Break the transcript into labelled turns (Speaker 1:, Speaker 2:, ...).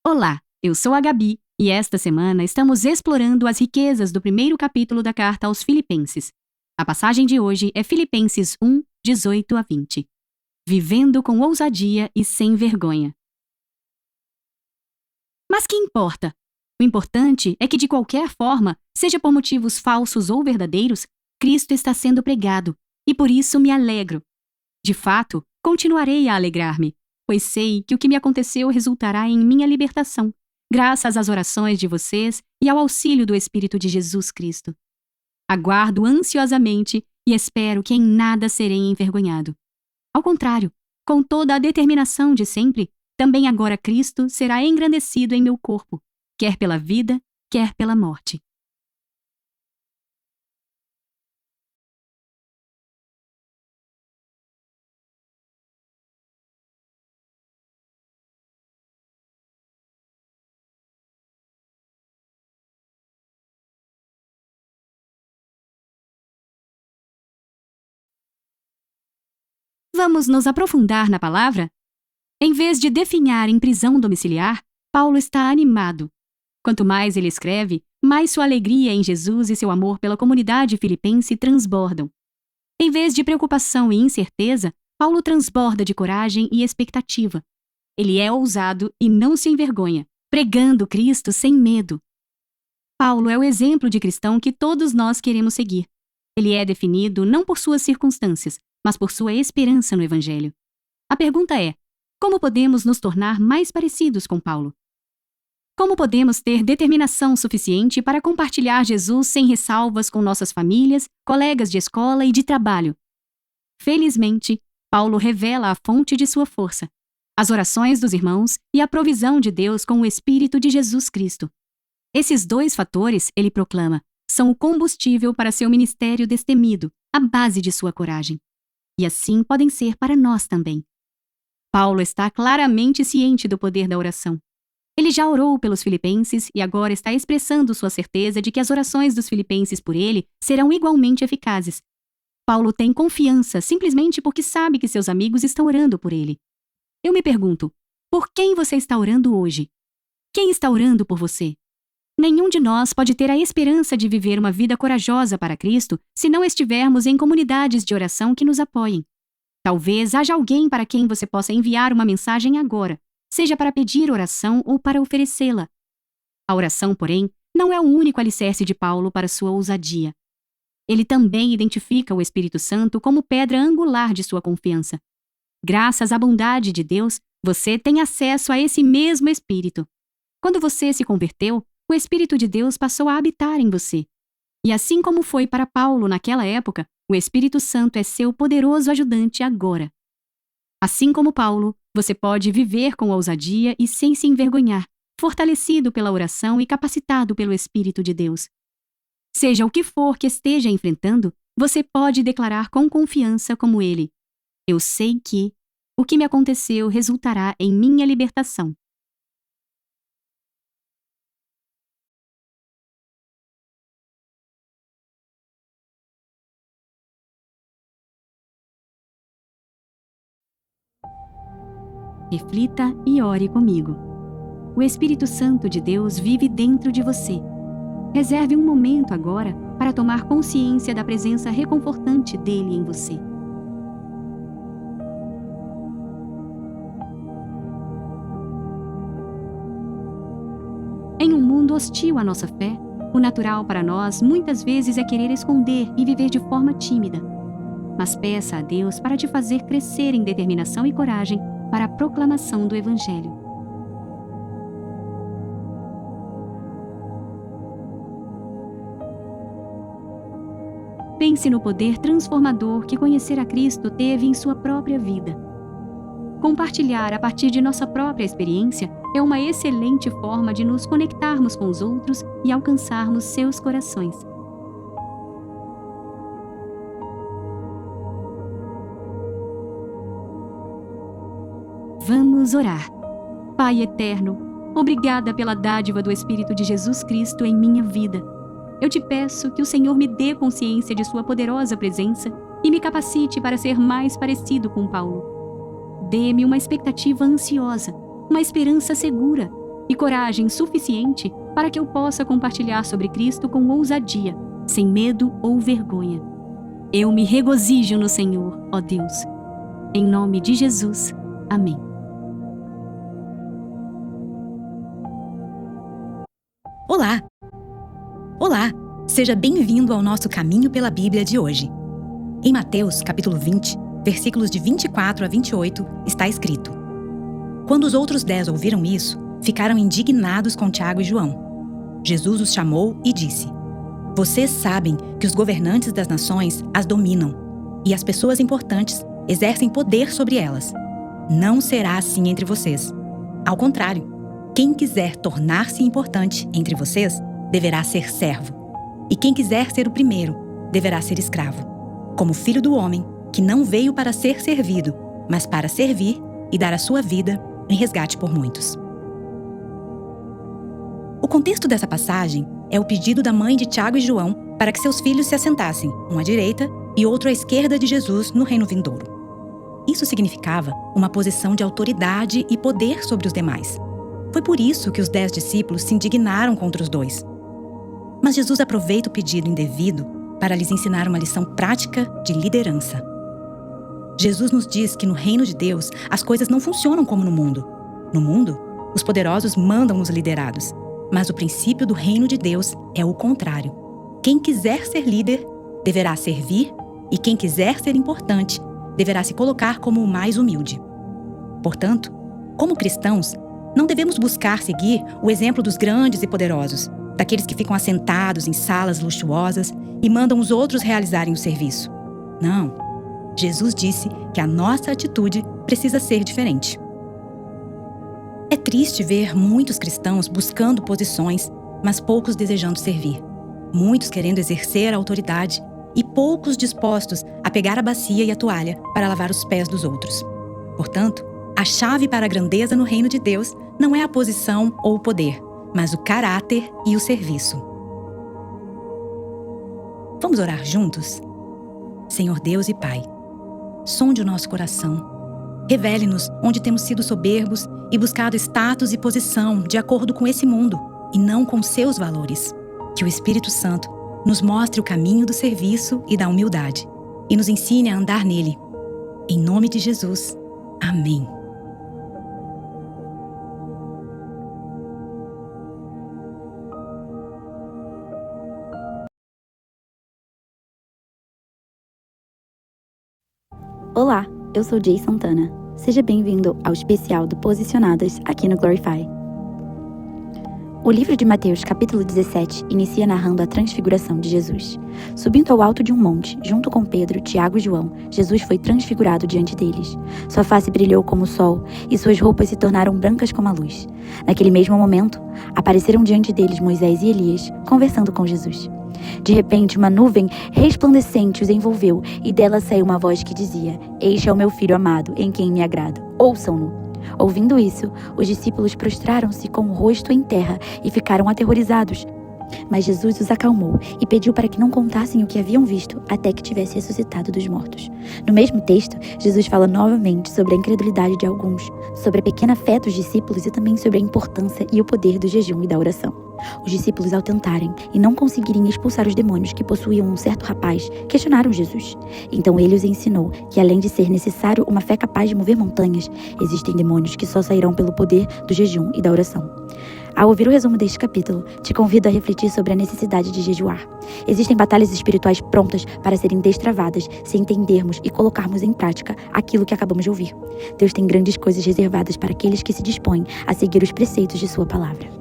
Speaker 1: Olá, eu sou a Gabi e esta semana estamos explorando as riquezas do primeiro capítulo da carta aos Filipenses. A passagem de hoje é Filipenses 1, 18 a 20. Vivendo com ousadia e sem vergonha. Mas que importa? O importante é que, de qualquer forma, seja por motivos falsos ou verdadeiros, Cristo está sendo pregado, e por isso me alegro. De fato, continuarei a alegrar-me, pois sei que o que me aconteceu resultará em minha libertação, graças às orações de vocês e ao auxílio do Espírito de Jesus Cristo. Aguardo ansiosamente e espero que em nada serei envergonhado. Ao contrário, com toda a determinação de sempre, também agora Cristo será engrandecido em meu corpo, quer pela vida, quer pela morte. Vamos nos aprofundar na palavra? Em vez de definhar em prisão domiciliar, Paulo está animado. Quanto mais ele escreve, mais sua alegria em Jesus e seu amor pela comunidade filipense transbordam. Em vez de preocupação e incerteza, Paulo transborda de coragem e expectativa. Ele é ousado e não se envergonha, pregando Cristo sem medo. Paulo é o exemplo de cristão que todos nós queremos seguir. Ele é definido não por suas circunstâncias, mas por sua esperança no Evangelho. A pergunta é: como podemos nos tornar mais parecidos com Paulo? Como podemos ter determinação suficiente para compartilhar Jesus sem ressalvas com nossas famílias, colegas de escola e de trabalho? Felizmente, Paulo revela a fonte de sua força, as orações dos irmãos e a provisão de Deus com o Espírito de Jesus Cristo. Esses dois fatores, ele proclama, são o combustível para seu ministério destemido, a base de sua coragem. E assim podem ser para nós também. Paulo está claramente ciente do poder da oração. Ele já orou pelos filipenses e agora está expressando sua certeza de que as orações dos filipenses por ele serão igualmente eficazes. Paulo tem confiança simplesmente porque sabe que seus amigos estão orando por ele. Eu me pergunto, por quem você está orando hoje? Quem está orando por você? Nenhum de nós pode ter a esperança de viver uma vida corajosa para Cristo se não estivermos em comunidades de oração que nos apoiem. Talvez haja alguém para quem você possa enviar uma mensagem agora, seja para pedir oração ou para oferecê-la. A oração, porém, não é o único alicerce de Paulo para sua ousadia. Ele também identifica o Espírito Santo como pedra angular de sua confiança. Graças à bondade de Deus, você tem acesso a esse mesmo Espírito. Quando você se converteu, o Espírito de Deus passou a habitar em você. E assim como foi para Paulo naquela época, o Espírito Santo é seu poderoso ajudante agora. Assim como Paulo, você pode viver com ousadia e sem se envergonhar, fortalecido pela oração e capacitado pelo Espírito de Deus. Seja o que for que esteja enfrentando, você pode declarar com confiança como ele: eu sei que o que me aconteceu resultará em minha libertação. Reflita e ore comigo. O Espírito Santo de Deus vive dentro de você. Reserve um momento agora para tomar consciência da presença reconfortante dele em você. Em um mundo hostil à nossa fé, o natural para nós muitas vezes é querer esconder e viver de forma tímida. Mas peça a Deus para te fazer crescer em determinação e coragem para a proclamação do Evangelho. Pense no poder transformador que conhecer a Cristo teve em sua própria vida. Compartilhar a partir de nossa própria experiência é uma excelente forma de nos conectarmos com os outros e alcançarmos seus corações. Vamos orar. Pai eterno, obrigada pela dádiva do Espírito de Jesus Cristo em minha vida. Eu te peço que o Senhor me dê consciência de sua poderosa presença e me capacite para ser mais parecido com Paulo. Dê-me uma expectativa ansiosa, uma esperança segura e coragem suficiente para que eu possa compartilhar sobre Cristo com ousadia, sem medo ou vergonha. Eu me regozijo no Senhor, ó Deus. Em nome de Jesus. Amém.
Speaker 2: Olá! Olá! Seja bem-vindo ao nosso Caminho pela Bíblia de hoje. Em Mateus, capítulo 20, versículos de 24 a 28, está escrito: Quando os outros 10 ouviram isso, ficaram indignados com Tiago e João. Jesus os chamou e disse: Vocês sabem que os governantes das nações as dominam, e as pessoas importantes exercem poder sobre elas. Não será assim entre vocês. Ao contrário, quem quiser tornar-se importante entre vocês deverá ser servo. E quem quiser ser o primeiro deverá ser escravo, como filho do homem, que não veio para ser servido, mas para servir e dar a sua vida em resgate por muitos. O contexto dessa passagem é o pedido da mãe de Tiago e João para que seus filhos se assentassem, um à direita e outro à esquerda de Jesus no reino vindouro. Isso significava uma posição de autoridade e poder sobre os demais. Foi por isso que os 10 discípulos se indignaram contra os 2. Mas Jesus aproveita o pedido indevido para lhes ensinar uma lição prática de liderança. Jesus nos diz que no reino de Deus as coisas não funcionam como no mundo. No mundo, os poderosos mandam nos liderados, mas o princípio do reino de Deus é o contrário. Quem quiser ser líder deverá servir, e quem quiser ser importante deverá se colocar como o mais humilde. Portanto, como cristãos, não devemos buscar seguir o exemplo dos grandes e poderosos, daqueles que ficam assentados em salas luxuosas e mandam os outros realizarem o serviço. Não. Jesus disse que a nossa atitude precisa ser diferente. É triste ver muitos cristãos buscando posições, mas poucos desejando servir. Muitos querendo exercer a autoridade e poucos dispostos a pegar a bacia e a toalha para lavar os pés dos outros. Portanto, a chave para a grandeza no reino de Deus não é a posição ou o poder, mas o caráter e o serviço. Vamos orar juntos? Senhor Deus e Pai, sonde o nosso coração. Revele-nos onde temos sido soberbos e buscado status e posição de acordo com esse mundo e não com seus valores. Que o Espírito Santo nos mostre o caminho do serviço e da humildade e nos ensine a andar nele. Em nome de Jesus. Amém.
Speaker 3: Olá, eu sou Jay Santana. Seja bem-vindo ao especial do Posicionadas aqui no Glorify. O livro de Mateus, capítulo 17, inicia narrando a transfiguração de Jesus. Subindo ao alto de um monte, junto com Pedro, Tiago e João, Jesus foi transfigurado diante deles. Sua face brilhou como o sol, e suas roupas se tornaram brancas como a luz. Naquele mesmo momento, apareceram diante deles Moisés e Elias, conversando com Jesus. De repente, uma nuvem resplandecente os envolveu, e dela saiu uma voz que dizia: Este é o meu filho amado, em quem me agrado. Ouçam-no. Ouvindo isso, os discípulos prostraram-se com o rosto em terra e ficaram aterrorizados. Mas Jesus os acalmou e pediu para que não contassem o que haviam visto até que tivesse ressuscitado dos mortos. No mesmo texto, Jesus fala novamente sobre a incredulidade de alguns, sobre a pequena fé dos discípulos e também sobre a importância e o poder do jejum e da oração. Os discípulos, ao tentarem e não conseguirem expulsar os demônios que possuíam um certo rapaz, questionaram Jesus. Então ele os ensinou que, além de ser necessário uma fé capaz de mover montanhas, existem demônios que só sairão pelo poder do jejum e da oração. Ao ouvir o resumo deste capítulo, te convido a refletir sobre a necessidade de jejuar. Existem batalhas espirituais prontas para serem destravadas se entendermos e colocarmos em prática aquilo que acabamos de ouvir. Deus tem grandes coisas reservadas para aqueles que se dispõem a seguir os preceitos de sua palavra.